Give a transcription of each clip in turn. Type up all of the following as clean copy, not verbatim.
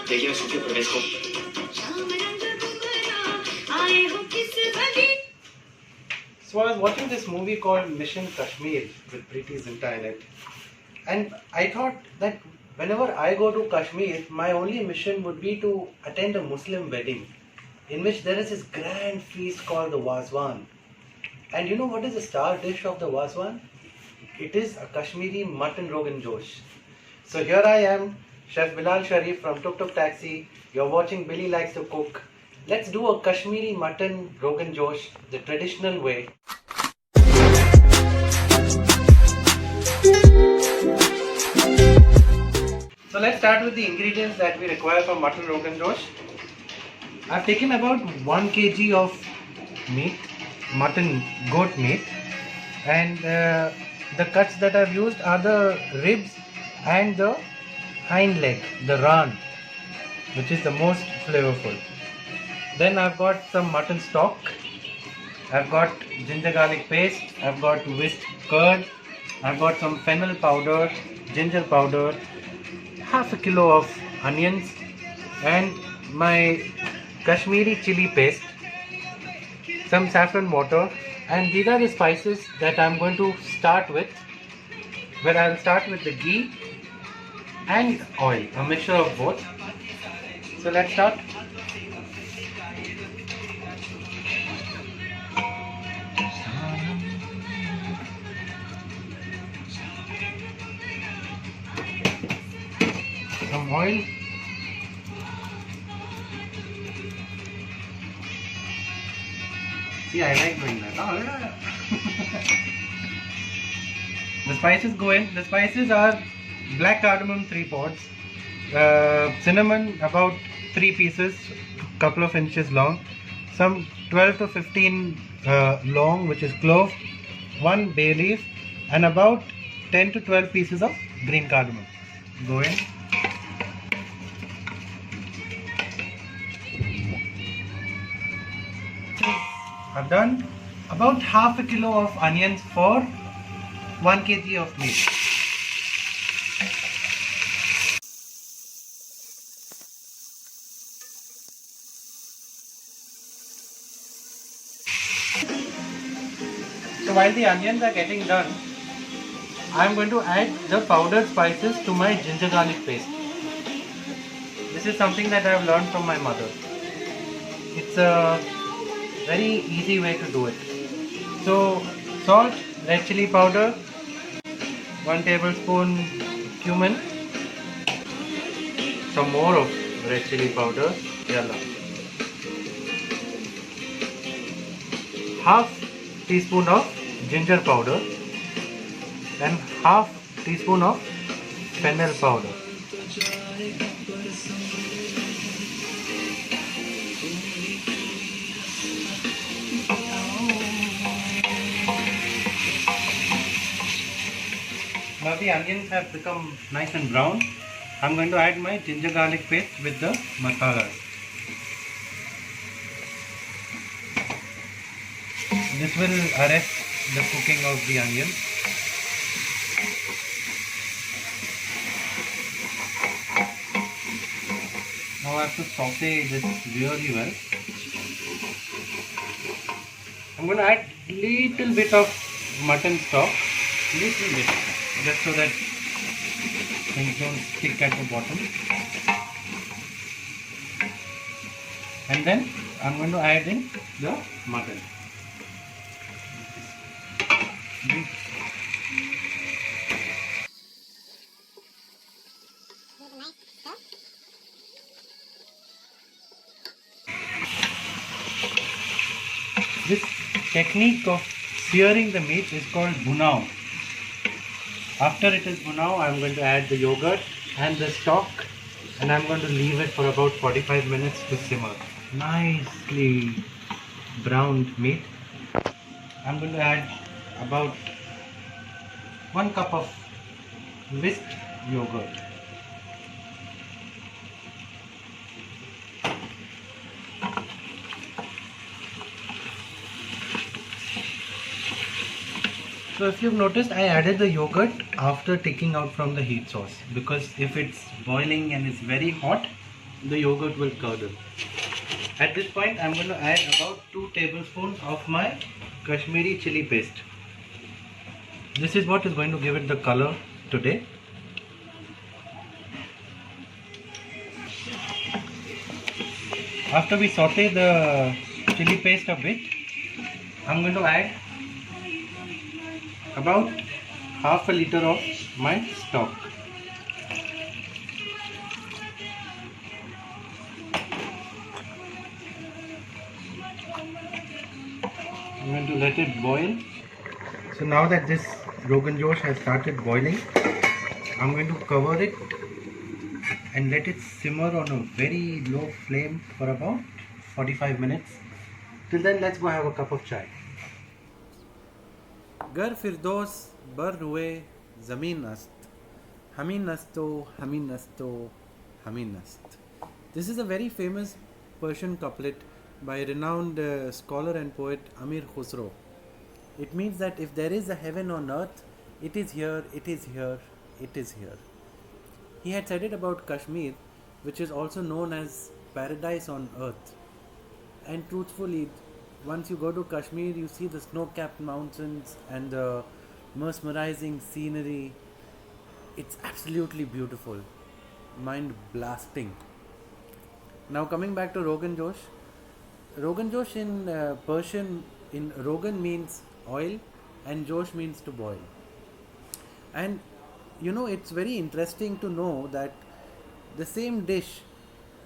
देखिए उस सूखे प्रवेश को। So I was watching this movie called Mission Kashmir with Preeti Zinta in it, and I thought that whenever I go to Kashmir, my only mission would be to attend a Muslim wedding, in which there is this grand feast called the Wazwan. And you know what is the star dish of the Wazwan? It is a Kashmiri mutton Rogan Josh. So here I am, Chef Bilal Sharif from Tuk Tuk Taxi. You're watching Billy Likes to Cook. Let's do a Kashmiri mutton Rogan Josh the traditional way. So let's start with the ingredients that we require for mutton Rogan Josh. I've taken about 1 kg of meat, mutton goat meat, and the cuts that I've used are the ribs and the hind leg, the ran, which is the most flavorful. Then I've got some mutton stock, I've got ginger garlic paste, I've got whisked curd, I've got some fennel powder, ginger powder, half a kilo of onions, and my Kashmiri chili paste, some saffron water, and these are the spices that I'm going to start with, where I'll start with the ghee and oil, a mixture of both. So let's start. Some oil. See, I like doing that. The spices go in. The spices are black cardamom 3 pods, cinnamon about 3 pieces, couple of inches long, some 12 to 15 long, which is clove, 1 bay leaf, and about 10 to 12 pieces of green cardamom. Go in. I've done about half a kilo of onions for 1 kg of meat. So while the onions are getting done, I am going to add the powdered spices to my ginger garlic paste. This is something that I have learned from my mother. It's a very easy way to do it. So salt, red chili powder, 1 tablespoon cumin, some more of red chili powder, half teaspoon of ginger powder, and half teaspoon of fennel powder. Now the onions have become nice and brown. I'm going to add my ginger garlic paste with the masalas. This will arrest the cooking of the onions. Now I have to saute this really well. I'm going to add little bit of mutton stock, little bit, just so that things don't stick at the bottom. And then I'm going to add in the mutton. This technique of searing the meat is called bhunao. After it is bhunao, I am going to add the yogurt and the stock, and I am going to leave it for about 45 minutes to simmer. Nicely browned meat. I am going to add about 1 cup of whisked yogurt. So if you've noticed, I added the yogurt after taking out from the heat source, because if it's boiling and it's very hot, the yogurt will curdle. At this point, I'm going to add about 2 tablespoons of my Kashmiri chili paste. This is what is going to give it the color today. After we saute the chili paste a bit, I'm going to add about half a liter of my stock. I'm going to let it boil. So now that this Rogan Josh has started boiling, I'm going to cover it and let it simmer on a very low flame for about 45 minutes. Till then, let's go have a cup of chai. Gar firdos bar huए zameen ast, hamin nasto, hamin nasto, hamin nast. This is a very famous Persian couplet by renowned scholar and poet Amir Khusro. It means that if there is a heaven on earth, it is here, it is here, it is here. He had said it about Kashmir, which is also known as paradise on earth. And truthfully, once you go to Kashmir, you see the snow-capped mountains and the mesmerizing scenery. It's absolutely beautiful, mind-blasting. Now coming back to Rogan Josh. Rogan Josh in Persian, in Rogan means oil and Josh means to boil. And you know, it's very interesting to know that the same dish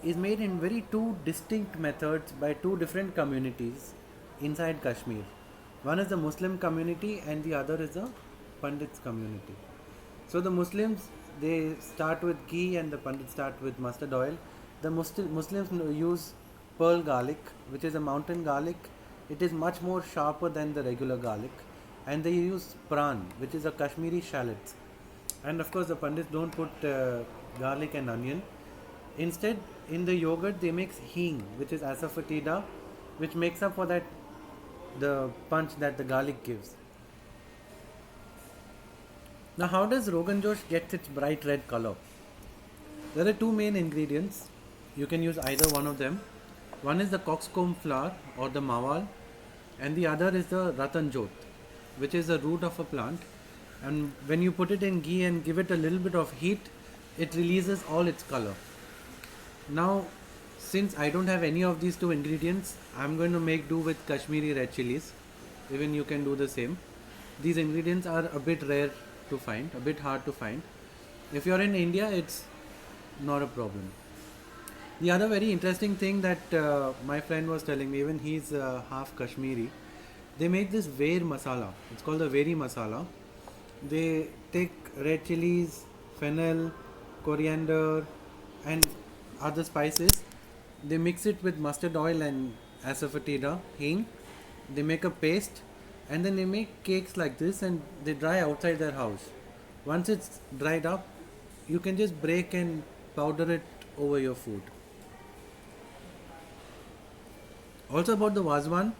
is made in very two distinct methods by two different communities inside Kashmir. One is the Muslim community and the other is the Pandits community. So the Muslims, they start with ghee and the Pandits start with mustard oil. The Muslims use pearl garlic, which is a mountain garlic. It is much more sharper than the regular garlic. And they use pran, which is a Kashmiri shallot. And of course the Pandits don't put garlic and onion. Instead, in the yogurt they mix hing, which is asafoetida, which makes up for that the punch that the garlic gives. Now how does Rogan Josh get its bright red color? There are two main ingredients. You can use either one of them. One is the cockscomb flower or the mawal, and the other is the ratan jot, which is the root of a plant. And when you put it in ghee and give it a little bit of heat, it releases all its color. Now, since I don't have any of these two ingredients, I'm going to make do with Kashmiri red chilies. Even you can do the same. These ingredients are a bit rare to find, a bit hard to find. If you're in India, it's not a problem. The other very interesting thing that my friend was telling me, even he's half Kashmiri, they make this Ver masala. It's called the Veri masala. They take red chilies, fennel, coriander and other spices. They mix it with mustard oil and asafoetida, hing. They make a paste and then they make cakes like this and they dry outside their house. Once it's dried up, you can just break and powder it over your food. Also about the Wazwan,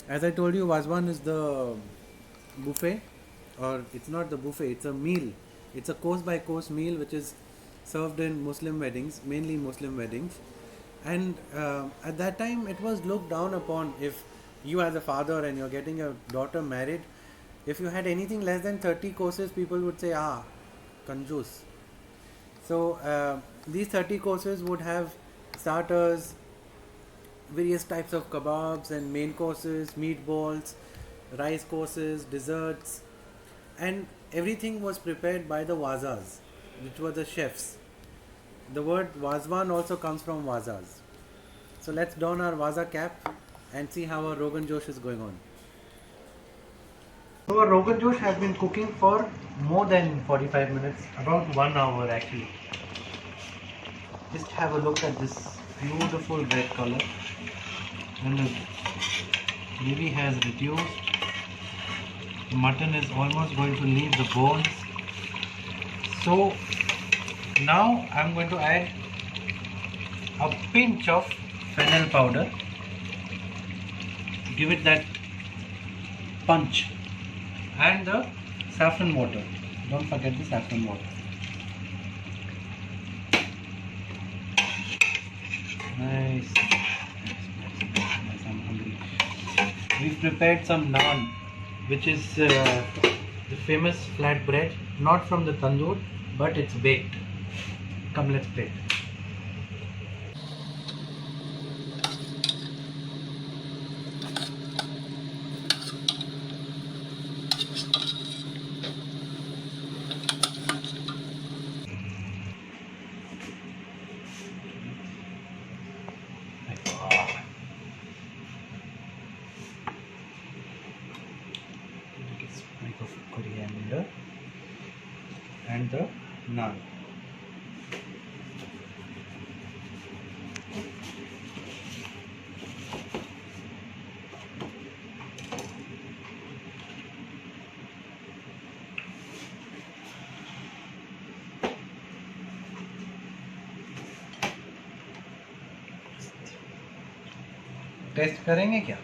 as I told you, Wazwan is the buffet, or it's not the buffet, it's a meal. It's a course by course meal which is served in Muslim weddings, mainly Muslim weddings. And at that time it was looked down upon if you as a father and you're getting your daughter married, if you had anything less than 30 courses, people would say, kanjoos. So these 30 courses would have starters, various types of kebabs and main courses, meatballs, rice courses, desserts, and everything was prepared by the wazas, which were the chefs. The word Wazwan also comes from wazas. So let's don our waza cap and see how our Rogan Josh is going on. So our Rogan Josh has been cooking for more than 45 minutes, about 1 hour actually. Just have a look at this beautiful red color, and the gravy has reduced. The mutton is almost going to leave the bones. So now I'm going to add a pinch of fennel powder to give it that punch, and the saffron water. Don't forget the saffron water. nice. I'm hungry. We've prepared some naan, which is the famous flatbread, not from the tandoor, but it's baked. Come, let's play. Take a sprig of coriander and the naan. Taste करेंगे क्या?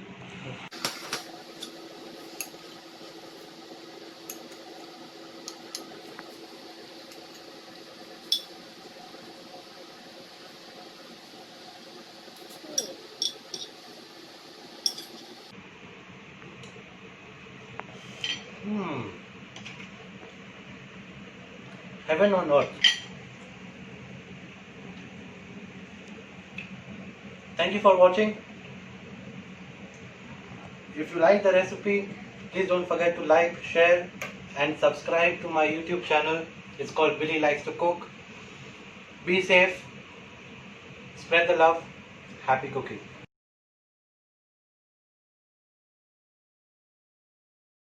Heaven on earth. Thank you for watching. If you like the recipe, please don't forget to like, share and subscribe to my YouTube channel. It's called Billy Likes to Cook. Be safe, spread the love, happy cooking.